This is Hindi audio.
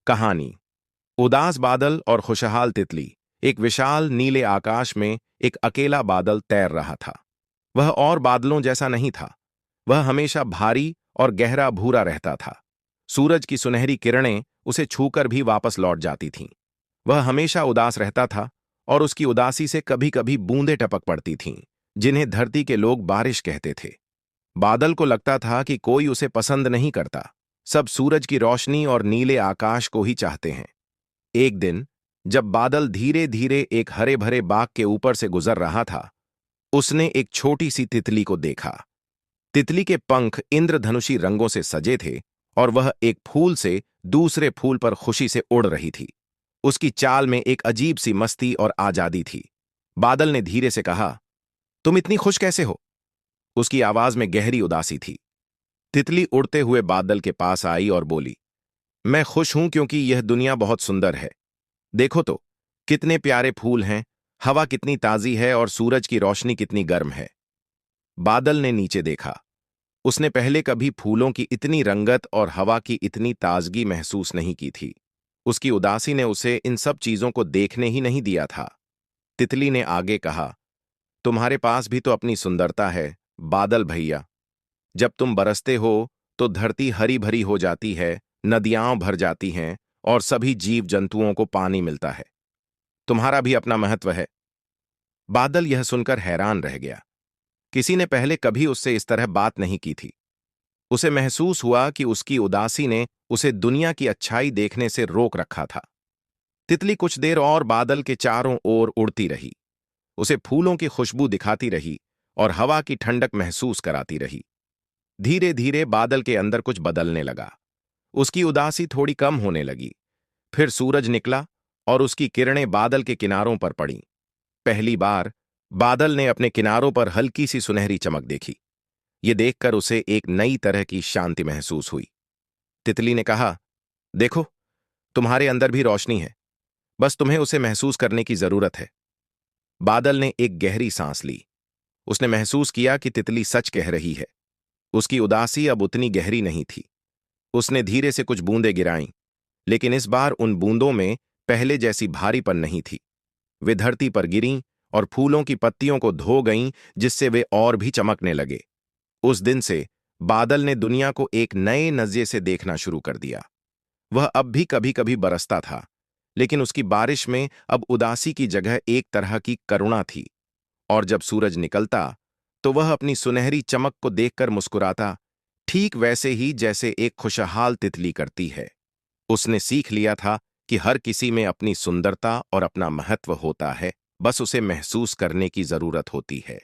कहानी। उदास बादल और खुशहाल तितली। एक विशाल नीले आकाश में एक अकेला बादल तैर रहा था। वह और बादलों जैसा नहीं था। वह हमेशा भारी और गहरा भूरा रहता था। सूरज की सुनहरी किरणें उसे छूकर भी वापस लौट जाती थीं। वह हमेशा उदास रहता था और उसकी उदासी से कभी कभी बूंदें टपक पड़ती थीं, जिन्हें धरती के लोग बारिश कहते थे। बादल को लगता था कि कोई उसे पसंद नहीं करता। सब सूरज की रोशनी और नीले आकाश को ही चाहते हैं। एक दिन जब बादल धीरे धीरे एक हरे भरे बाग के ऊपर से गुजर रहा था, उसने एक छोटी सी तितली को देखा। तितली के पंख इंद्रधनुषी रंगों से सजे थे और वह एक फूल से दूसरे फूल पर खुशी से उड़ रही थी। उसकी चाल में एक अजीब सी मस्ती और आजादी थी। बादल ने धीरे से कहा, तुम इतनी खुश कैसे हो? उसकी आवाज में गहरी उदासी थी। तितली उड़ते हुए बादल के पास आई और बोली, मैं खुश हूं क्योंकि यह दुनिया बहुत सुंदर है। देखो तो, कितने प्यारे फूल हैं, हवा कितनी ताजी है और सूरज की रोशनी कितनी गर्म है। बादल ने नीचे देखा। उसने पहले कभी फूलों की इतनी रंगत और हवा की इतनी ताजगी महसूस नहीं की थी। उसकी उदासी ने उसे इन सब चीजों को देखने ही नहीं दिया था। तितली ने आगे कहा, तुम्हारे पास भी तो अपनी सुंदरता है, बादल भैया। जब तुम बरसते हो तो धरती हरी भरी हो जाती है, नदियां भर जाती हैं और सभी जीव जंतुओं को पानी मिलता है। तुम्हारा भी अपना महत्व है। बादल यह सुनकर हैरान रह गया। किसी ने पहले कभी उससे इस तरह बात नहीं की थी। उसे महसूस हुआ कि उसकी उदासी ने उसे दुनिया की अच्छाई देखने से रोक रखा था। तितली कुछ देर और बादल के चारों ओर उड़ती रही। उसे फूलों की खुशबू दिखाती रही और हवा की ठंडक महसूस कराती रही। धीरे धीरे बादल के अंदर कुछ बदलने लगा। उसकी उदासी थोड़ी कम होने लगी। फिर सूरज निकला और उसकी किरणें बादल के किनारों पर पड़ीं। पहली बार बादल ने अपने किनारों पर हल्की सी सुनहरी चमक देखी। ये देखकर उसे एक नई तरह की शांति महसूस हुई। तितली ने कहा, देखो, तुम्हारे अंदर भी रोशनी है, बस तुम्हें उसे महसूस करने की जरूरत है। बादल ने एक गहरी सांस ली। उसने महसूस किया कि तितली सच कह रही है। उसकी उदासी अब उतनी गहरी नहीं थी। उसने धीरे से कुछ बूंदें गिराईं, लेकिन इस बार उन बूंदों में पहले जैसी भारीपन नहीं थी। वे धरती पर गिरीं और फूलों की पत्तियों को धो गईं, जिससे वे और भी चमकने लगे। उस दिन से बादल ने दुनिया को एक नए नजरिए से देखना शुरू कर दिया। वह अब भी कभी कभी बरसता था, लेकिन उसकी बारिश में अब उदासी की जगह एक तरह की करुणा थी। और जब सूरज निकलता तो वह अपनी सुनहरी चमक को देखकर मुस्कुराता, ठीक वैसे ही जैसे एक खुशहाल तितली करती है। उसने सीख लिया था कि हर किसी में अपनी सुंदरता और अपना महत्व होता है, बस उसे महसूस करने की जरूरत होती है।